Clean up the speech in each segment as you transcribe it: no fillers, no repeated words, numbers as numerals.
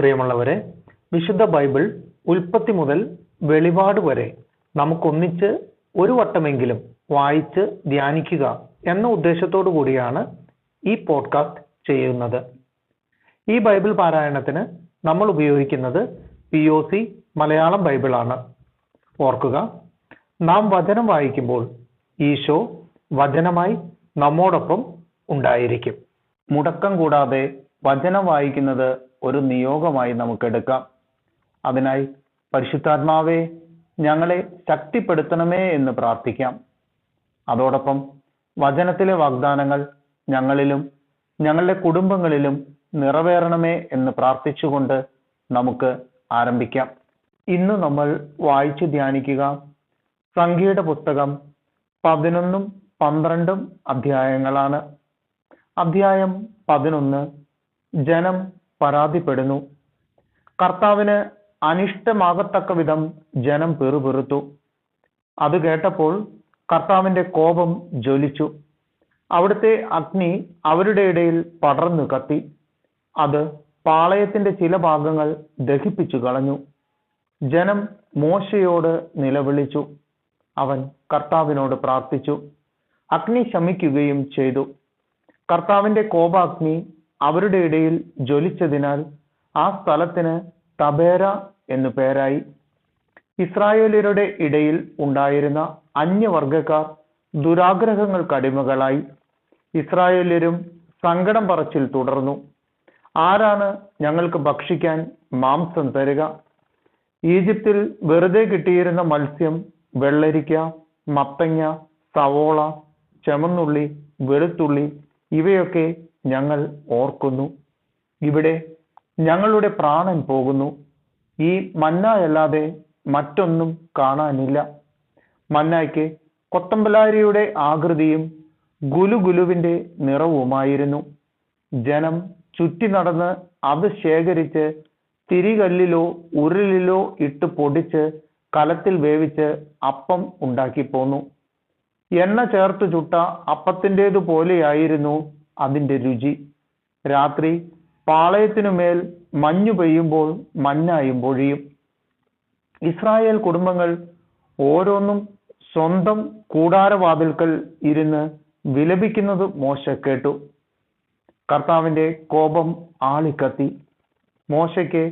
പ്രിയമുള്ളവരെ, വിശുദ്ധ ബൈബിൾ ഉൽപ്പത്തി മുതൽ വെളിപാട് വരെ നമുക്കൊന്നിച്ച് ഒരു വട്ടമെങ്കിലും വായിച്ച് ധ്യാനിക്കുക എന്ന ഉദ്ദേശത്തോടു കൂടിയാണ് ഈ പോഡ്കാസ്റ്റ് ചെയ്യുന്നത്. ഈ ബൈബിൾ പാരായണത്തിന് നമ്മൾ ഉപയോഗിക്കുന്നത് POC മലയാളം ബൈബിളാണ്. ഓർക്കുക, നാം വചനം വായിക്കുമ്പോൾ ഈശോ വചനമായി നമ്മോടൊപ്പം ഉണ്ടായിരിക്കും. മുടക്കം കൂടാതെ വചനം വായിക്കുന്നത് ഒരു നിയോഗമായി നമുക്കെടുക്കാം. അതിനായി പരിശുദ്ധാത്മാവേ, ഞങ്ങളെ ശക്തിപ്പെടുത്തണമേ എന്ന് പ്രാർത്ഥിക്കാം. അതോടൊപ്പം വചനത്തിലെ വാഗ്ദാനങ്ങൾ ഞങ്ങളിലും ഞങ്ങളുടെ കുടുംബങ്ങളിലും നിറവേറണമേ എന്ന് പ്രാർത്ഥിച്ചുകൊണ്ട് നമുക്ക് ആരംഭിക്കാം. ഇന്ന് നമ്മൾ വായിച്ചു ധ്യാനിക്കുക സംഖ്യയുടെ പുസ്തകം 11, 12 അധ്യായങ്ങളാണ്. അധ്യായം 11, ജനം പരാതിപ്പെടുന്നു. കർത്താവിന് അനിഷ്ടമാകത്തക്ക വിധം ജനം പിറുപിറുത്തു. അത് കേട്ടപ്പോൾ കർത്താവിന്റെ കോപം ജ്വലിച്ചു. അവിടുത്തെ അഗ്നി അവരുടെ ഇടയിൽ പടർന്നു കത്തി. അത് പാളയത്തിന്റെ ചില ഭാഗങ്ങൾ ദഹിപ്പിച്ചു കളഞ്ഞു. ജനം മോശയോട് നിലവിളിച്ചു. അവൻ കർത്താവിനോട് പ്രാർത്ഥിച്ചു. അഗ്നി ശമിക്കുകയും ചെയ്തു. കർത്താവിന്റെ കോപാഗ്നി അവരുടെ ഇടയിൽ ജ്വലിച്ചതിനാൽ ആ സ്ഥലത്തിന് തബേര എന്നു പേരായി. ഇസ്രായേലരുടെ ഇടയിൽ ഉണ്ടായിരുന്ന അന്യവർഗക്കാർ ദുരാഗ്രഹങ്ങൾക്കടിമകളായി. ഇസ്രായേല്യരും സങ്കടം പറച്ചിൽ തുടർന്നു. ആരാണ് ഞങ്ങൾക്ക് ഭക്ഷിക്കാൻ മാംസം തരിക? ഈജിപ്തിൽ വെറുതെ കിട്ടിയിരുന്ന മത്സ്യം, വെള്ളരിക്ക, മത്തങ്ങ, സവോള, ചുമന്നുള്ളി, വെളുത്തുള്ളി ഇവയൊക്കെ ഞങ്ങൾ ഓർക്കുന്നു. ഇവിടെ ഞങ്ങളുടെ പ്രാണൻ പോകുന്നു. ഈ മന്നായല്ലാതെ മറ്റൊന്നും കാണാനില്ല. മന്നായ്ക്ക് കൊത്തമ്പലാരിയുടെ ആകൃതിയും ഗുലുഗുലുവിന്റെ നിറവുമായിരുന്നു. ജനം ചുറ്റി നടന്ന് അത് ശേഖരിച്ച് തിരികല്ലിലോ ഉരുളിലോ ഇട്ട് പൊടിച്ച് കലത്തിൽ വേവിച്ച് അപ്പം ഉണ്ടാക്കി പോന്നു. എണ്ണ ചേർത്ത് ചുട്ട അപ്പത്തിൻ്റെതു പോലെയായിരുന്നു അതിൻ്റെ രുചി. രാത്രി പാളയത്തിനുമേൽ മഞ്ഞു പെയ്യുമ്പോൾ മഞ്ഞായും പൊഴിയും. ഇസ്രായേൽ കുടുംബങ്ങൾ ഓരോന്നും സ്വന്തം കൂടാരവാതിൽക്കൽ ഇരുന്ന് വിലപിക്കുന്നത് മോശ കേട്ടു. കർത്താവിന്റെ കോപം ആളിക്കത്തി. മോശയ്ക്ക്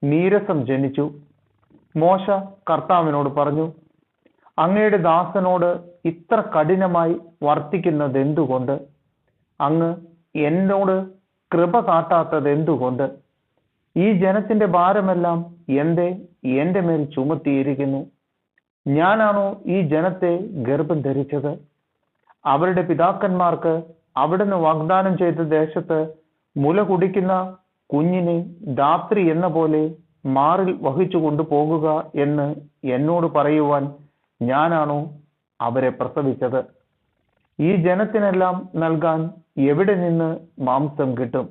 നീരസം ജനിച്ചു. മോശ കർത്താവിനോട് പറഞ്ഞു, അങ്ങയുടെ ദാസനോട് ഇത്ര കഠിനമായി വർത്തിക്കുന്നത് എന്തുകൊണ്ട്? അങ്ങ് എന്നോട് കൃപ കാട്ടാത്തത് എന്തുകൊണ്ട്? ഈ ജനത്തിന്റെ ഭാരമെല്ലാം എന്റെ മേൽ ചുമത്തിയിരിക്കുന്നു. ഞാനാണോ ഈ ജനത്തെ ഗർഭം ധരിച്ചത്? അവരുടെ പിതാക്കന്മാർക്ക് അവിടുന്ന് വാഗ്ദാനം ചെയ്ത ദേശത്ത് മുല കുടിക്കുന്ന കുഞ്ഞിനെ ധാത്രി എന്ന പോലെ മാറിൽ വഹിച്ചു കൊണ്ടുപോകുക എന്ന് എന്നോട് പറയുവാൻ ഞാനാണോ അവരെ പ്രസവിച്ചത്? ഈ ജനത്തിനെല്ലാം നൽകാൻ എവിടെ നിന്ന് മാംസം കിട്ടും?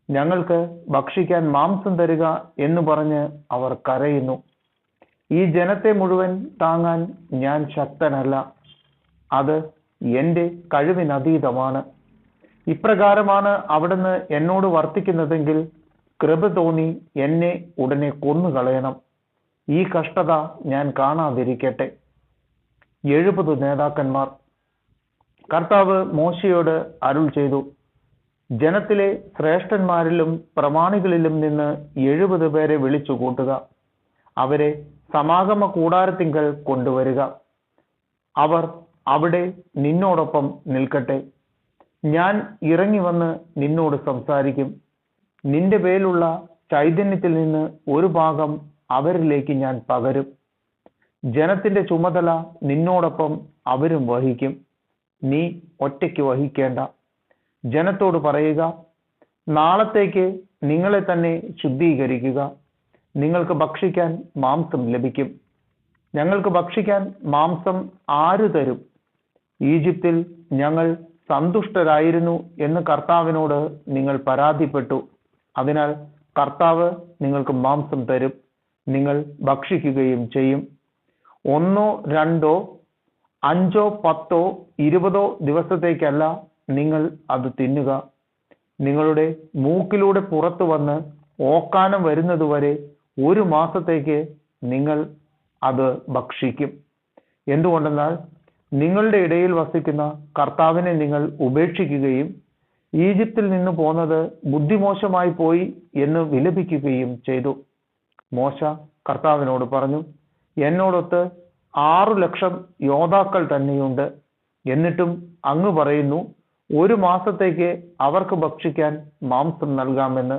ഞങ്ങൾക്ക് ഭക്ഷിക്കാൻ മാംസം തരിക എന്ന് പറഞ്ഞ് അവർ കരയുന്നു. ഈ ജനത്തെ മുഴുവൻ താങ്ങാൻ ഞാൻ ശക്തനല്ല. അത് എൻ്റെ കഴിവിനതീതമാണ്. ഇപ്രകാരമാണ് അവിടുന്ന് എന്നോട് വർത്തിക്കുന്നതെങ്കിൽ കൃപ തോന്നി എന്നെ ഉടനെ കൊന്നുകളയണം. ഈ കഷ്ടത ഞാൻ കാണാതിരിക്കട്ടെ. 70 നേതാക്കന്മാർ. കർത്താവ് മോശയോട് അരുൾ ചെയ്തു, ജനത്തിലെ ശ്രേഷ്ഠന്മാരിലും പ്രമാണികളിലും നിന്ന് 70 പേരെ വിളിച്ചു കൂട്ടുക. അവരെ സമാഗമ കൂടാരത്തിങ്കൽ കൊണ്ടുവരിക. അവർ അവിടെ നിന്നോടൊപ്പം നിൽക്കട്ടെ. ഞാൻ ഇറങ്ങി വന്ന് നിന്നോട് സംസാരിക്കും. നിന്റെ പേലുള്ള ചൈതന്യത്തിൽ നിന്ന് ഒരു ഭാഗം അവരിലേക്ക് ഞാൻ പകരും. ജനത്തിന്റെ ചുമതല നിന്നോടൊപ്പം അവരും വഹിക്കും. നീ ഒറ്റയ്ക്ക് വഹിക്കേണ്ട. ജനത്തോട് പറയുക, നാളത്തേക്ക് നിങ്ങളെ തന്നെ ശുദ്ധീകരിക്കുക. നിങ്ങൾക്ക് ഭക്ഷിക്കാൻ മാംസം ലഭിക്കും. ഞങ്ങൾക്ക് ഭക്ഷിക്കാൻ മാംസം ആര് തരും? ഈജിപ്തിൽ ഞങ്ങൾ സന്തുഷ്ടരായിരുന്നു എന്ന് കർത്താവിനോട് നിങ്ങൾ പരാതിപ്പെട്ടു. അതിനാൽ കർത്താവ് നിങ്ങൾക്ക് മാംസം തരും. നിങ്ങൾ ഭക്ഷിക്കുകയും ചെയ്യും. 1, 2, 5, 10, 20 ദിവസത്തേക്കല്ല നിങ്ങൾ അത് തിന്നുക. നിങ്ങളുടെ മൂക്കിലൂടെ പുറത്തു വന്ന് ഓക്കാനം വരുന്നതുവരെ 1 മാസത്തേക്ക് നിങ്ങൾ അത് ഭക്ഷിക്കും. എന്തുകൊണ്ടെന്നാൽ നിങ്ങളുടെ ഇടയിൽ വസിക്കുന്ന കർത്താവിനെ നിങ്ങൾ ഉപേക്ഷിക്കുകയും ഈജിപ്തിൽ നിന്ന് പോന്നത് ബുദ്ധിമോശമായി പോയി എന്ന് വിലപിക്കുകയും ചെയ്തു. മോശ കർത്താവിനോട് പറഞ്ഞു, എന്നോടൊത്ത് 6 ലക്ഷം യോദ്ധാക്കൾ തന്നെയുണ്ട്. എന്നിട്ടും അങ്ങ് പറയുന്നു 1 മാസത്തേക്ക് അവർക്ക് ഭക്ഷിക്കാൻ മാംസം നൽകാമെന്ന്.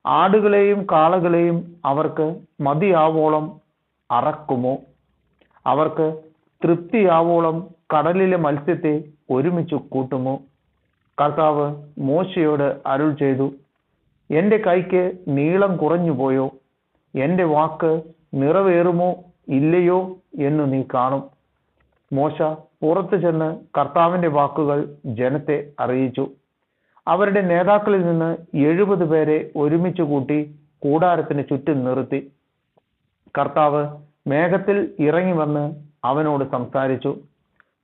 ആടുകളെയും കാളകളെയും അവർക്ക് മതിയാവോളം അറക്കുമോ? അവർക്ക് തൃപ്തിയാവോളം കടലിലെ മത്സ്യത്തെ ഒരുമിച്ച് കൂട്ടുമോ? കർത്താവ് മോശയോട് അരുൾ ചെയ്തു, എൻ്റെ കൈക്ക് നീളം കുറഞ്ഞു പോയോ? എൻ്റെ വാക്ക് നിറവേറുമോ ഇല്ലയോ എന്ന് നീ കാണും. മോശ പുറത്തു ചെന്ന് കർത്താവിൻ്റെ വാക്കുകൾ ജനത്തെ അറിയിച്ചു. അവരുടെ നേതാക്കളിൽ നിന്ന് 70 പേരെ ഒരുമിച്ച് കൂട്ടി കൂടാരത്തിന് ചുറ്റും നിർത്തി. കർത്താവ് മേഘത്തിൽ ഇറങ്ങി വന്ന് അവനോട് സംസാരിച്ചു.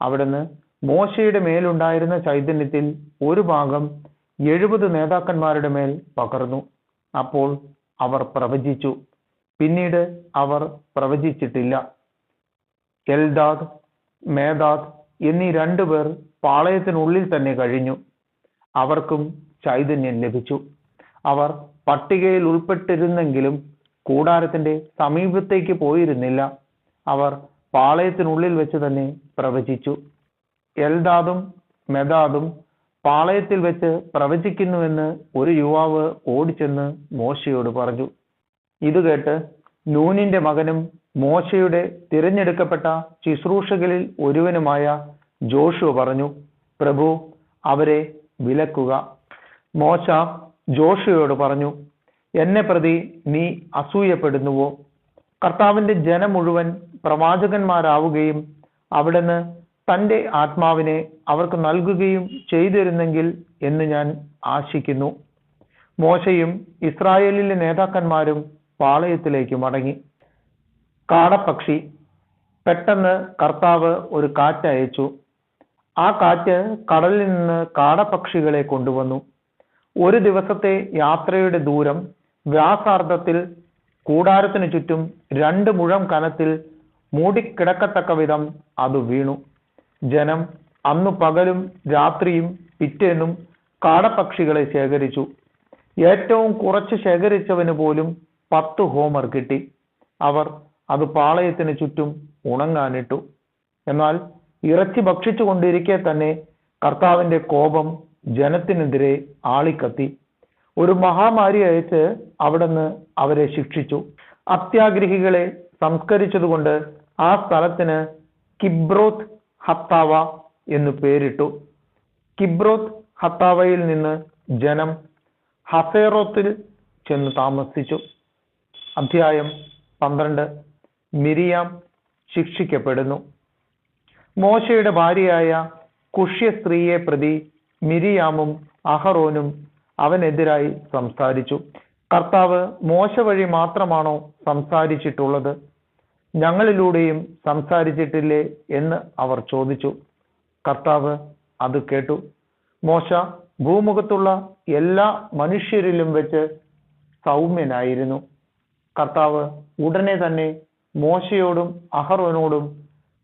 അവിടുന്ന് മോശയുടെ മേലുണ്ടായിരുന്ന ചൈതന്യത്തിൽ ഒരു ഭാഗം 70 നേതാക്കന്മാരുടെ മേൽ പകർന്നു. അപ്പോൾ അവർ പ്രവചിച്ചു. പിന്നീട് അവർ പ്രവചിച്ചിട്ടില്ല. എൽദാദ്, മേദാദ് എന്നീ 2 പേർ പാളയത്തിനുള്ളിൽ തന്നെ കഴിഞ്ഞു. അവർക്കും ചൈതന്യം ലഭിച്ചു. അവർ പട്ടികയിൽ ഉൾപ്പെട്ടിരുന്നെങ്കിലും കൂടാരത്തിന്റെ സമീപത്തേക്ക് പോയിരുന്നില്ല. അവർ പാളയത്തിനുള്ളിൽ വെച്ച് തന്നെ പ്രവചിച്ചു. എൽദാദും മെദാദും പാളയത്തിൽ വെച്ച് പ്രവചിക്കുന്നുവെന്ന് ഒരു യുവാവ് ഓടിച്ചെന്ന് മോശയോട് പറഞ്ഞു. ഇത് കേട്ട് നൂനിന്റെ മകനും മോശയുടെ തിരഞ്ഞെടുക്കപ്പെട്ട ശുശ്രൂഷകളിൽ ഒരുവനുമായ ജോഷുവ പറഞ്ഞു, പ്രഭു, അവരെ വിലക്കുക. മോശ ജോഷുവയോട് പറഞ്ഞു, എന്നെ പ്രതി നീ അസൂയപ്പെടുന്നുവോ? കർത്താവിന്റെ ജനം മുഴുവൻ പ്രവാചകന്മാരാവുകയും അവിടുന്ന് തൻ്റെ ആത്മാവിനെ അവർക്ക് നൽകുകയും ചെയ്തിരുന്നെങ്കിൽ എന്ന് ഞാൻ ആശിക്കുന്നു. മോശയും ഇസ്രായേലിലെ നേതാക്കന്മാരും പാളയത്തിലേക്ക് മടങ്ങി. കാടപ്പക്ഷി. പെട്ടെന്ന് കർത്താവ് ഒരു കാറ്റയച്ചു. ആ കാറ്റ് കടലിൽ നിന്ന് കാടപ്പക്ഷികളെ കൊണ്ടുവന്നു. 1 ദിവസത്തെ യാത്രയുടെ ദൂരം വ്യാസാർദ്ധത്തിൽ കൂടാരത്തിനു ചുറ്റും 2 മുഴം കനത്തിൽ മൂടിക്കിടക്കത്തക്ക വിധം അത് വീണു. ജനം അന്നു പകലും രാത്രിയും പിറ്റേന്നും കാടപ്പക്ഷികളെ ശേഖരിച്ചു. ഏറ്റവും കുറച്ച് ശേഖരിച്ചവന് പോലും 10 ഹോമർ കിട്ടി. അവർ അത് പാളയത്തിന് ചുറ്റും ഉണങ്ങാനിട്ടു. എന്നാൽ ഇറച്ചി ഭക്ഷിച്ചു കൊണ്ടിരിക്കെ തന്നെ കർത്താവിന്റെ കോപം ജനത്തിനെതിരെ ആളിക്കത്തി. ഒരു മഹാമാരി അയച്ച് അവിടുന്ന് അവരെ ശിക്ഷിച്ചു. അത്യാഗ്രഹികളെ സംസ്കരിച്ചതുകൊണ്ട് ആ സ്ഥലത്തിന് കിബ്രോത്ത് ഹത്താവ എന്ന് പേരിട്ടു. കിബ്രോത്ത് ഹത്താവയിൽ നിന്ന് ജനം ഹസേറോത്തിൽ ചെന്ന് താമസിച്ചു. അധ്യായം 12. മിരിയാം ശിക്ഷിക്കപ്പെടുന്നു. മോശയുടെ ഭാര്യയായ കുഷ്യ സ്ത്രീയെ പ്രതി മിരിയാമും അഹറോനും അവനെതിരായി സംസാരിച്ചു. കർത്താവ് മോശ വഴി മാത്രമാണോ സംസാരിച്ചിട്ടുള്ളത്? ഞങ്ങളിലൂടെയും സംസാരിച്ചിട്ടില്ലേ എന്ന് അവർ ചോദിച്ചു. കർത്താവ് അത് കേട്ടു. മോശ ഭൂമുഖത്തുള്ള എല്ലാ മനുഷ്യരിലും വെച്ച് സൗമ്യനായിരുന്നു. കർത്താവ് ഉടനെ തന്നെ മോശയോടും അഹറോനോടും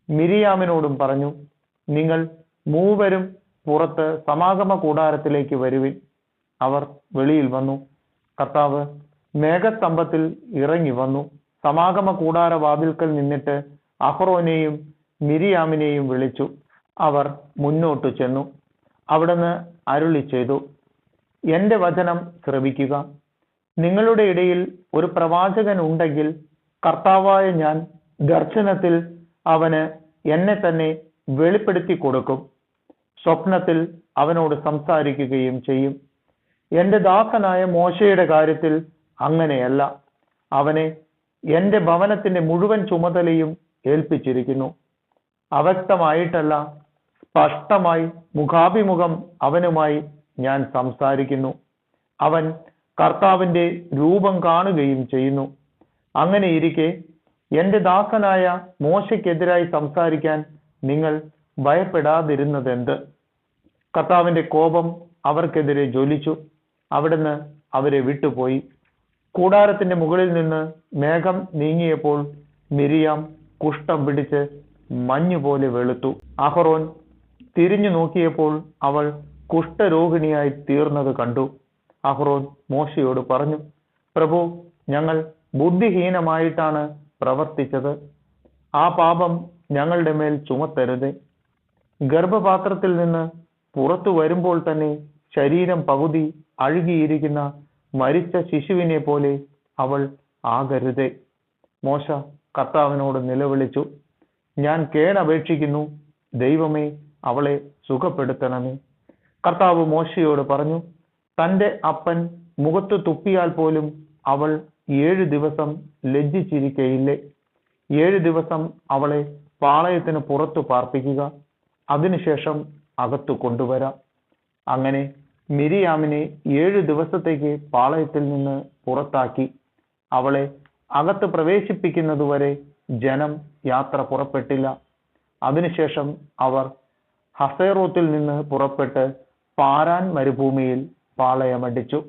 മിരിയാമിനോടും പറഞ്ഞു, നിങ്ങൾ മൂവരും പുറത്ത് സമാഗമ കൂടാരത്തിലേക്ക് വരുവിൻ. അവർ വെളിയിൽ വന്നു. കർത്താവ് മേഘസ്തംഭത്തിൽ ഇറങ്ങി വന്നു. സമാഗമ കൂടാര വാതിൽക്കൽ നിന്നിട്ട് അഹറോനെയും മിരിയാമിനെയും വിളിച്ചു. അവർ മുന്നോട്ട് ചെന്നു. അവിടുന്ന് അരുളി ചെയ്തു, എന്റെ വചനം ശ്രവിക്കുക. നിങ്ങളുടെ ഇടയിൽ ഒരു പ്രവാചകൻ ഉണ്ടെങ്കിൽ കർത്താവായ ഞാൻ ദർശനത്തിൽ അവന് എന്നെ തന്നെ വെളിപ്പെടുത്തി കൊടുക്കും. സ്വപ്നത്തിൽ അവനോട് സംസാരിക്കുകയും ചെയ്യും. എന്റെ ദാസനായ മോശയുടെ കാര്യത്തിൽ അങ്ങനെയല്ല. അവനെ എന്റെ ഭവനത്തിന്റെ മുഴുവൻ ചുമതലയും ഏൽപ്പിച്ചിരിക്കുന്നു. അവ്യക്തമായിട്ടല്ല, സ്പഷ്ടമായി മുഖാഭിമുഖം അവനുമായി ഞാൻ സംസാരിക്കുന്നു. അവൻ കർത്താവിന്റെ രൂപം കാണുകയും ചെയ്യുന്നു. അങ്ങനെ ഇരിക്കെ എന്റെ ദാസനായ മോശയ്ക്കെതിരായി സംസാരിക്കാൻ നിങ്ങൾ ഭയപ്പെടാതിരുന്നതെന്ത്? കർത്താവിന്റെ കോപം അവർക്കെതിരെ ജ്വലിച്ചു. അവിടുന്ന് അവരെ വിട്ടുപോയി. കൂടാരത്തിന്റെ മുകളിൽ നിന്ന് മേഘം നീങ്ങിയപ്പോൾ മിരിയാം കുഷ്ഠം പിടിച്ച് മഞ്ഞുപോലെ വെളുത്തു. അഹറോൻ തിരിഞ്ഞു നോക്കിയപ്പോൾ അവൾ കുഷ്ഠരോഹിണിയായി തീർന്നത് കണ്ടു. അഹറോൻ മോശയോട് പറഞ്ഞു, പ്രഭു, ഞങ്ങൾ ബുദ്ധിഹീനമായിട്ടാണ് പ്രവർത്തിച്ചത്. ആ പാപം ഞങ്ങളുടെ മേൽ ചുമത്തരുത്. ഗർഭപാത്രത്തിൽ നിന്ന് പുറത്തു വരുമ്പോൾ തന്നെ ശരീരം പകുതി അഴുകിയിരിക്കുന്ന മരിച്ച ശിശുവിനെ പോലെ അവൾ ആകരുതേ. മോശ കർത്താവിനോട് നിലവിളിച്ചു, ഞാൻ കേണപേക്ഷിക്കുന്നു, ദൈവമേ അവളെ സുഖപ്പെടുത്തണമേ. കർത്താവ് മോശയോട് പറഞ്ഞു, തന്റെ അപ്പൻ മുഖത്ത് തുപ്പിയാൽ പോലും അവൾ 7 ദിവസം ലജ്ജിച്ചിരിക്കയില്ലേ? 7 ദിവസം അവളെ പാളയത്തിന് പുറത്തു പാർപ്പിക്കുക, അതിനുശേഷം അകത്തു കൊണ്ടുവരാം. അങ്ങനെ മിരിയാമിനെ 7 ദിവസത്തേക്ക് പാളയത്തിൽ നിന്ന് പുറത്താക്കി. അവളെ അകത്ത് പ്രവേശിപ്പിക്കുന്നതുവരെ ജനം യാത്ര പുറപ്പെട്ടില്ല. അതിനുശേഷം അവർ ഹസേറോത്തിൽ നിന്ന് പുറപ്പെട്ട് പാരാൻ മരുഭൂമിയിൽ പാളയമടിച്ചു.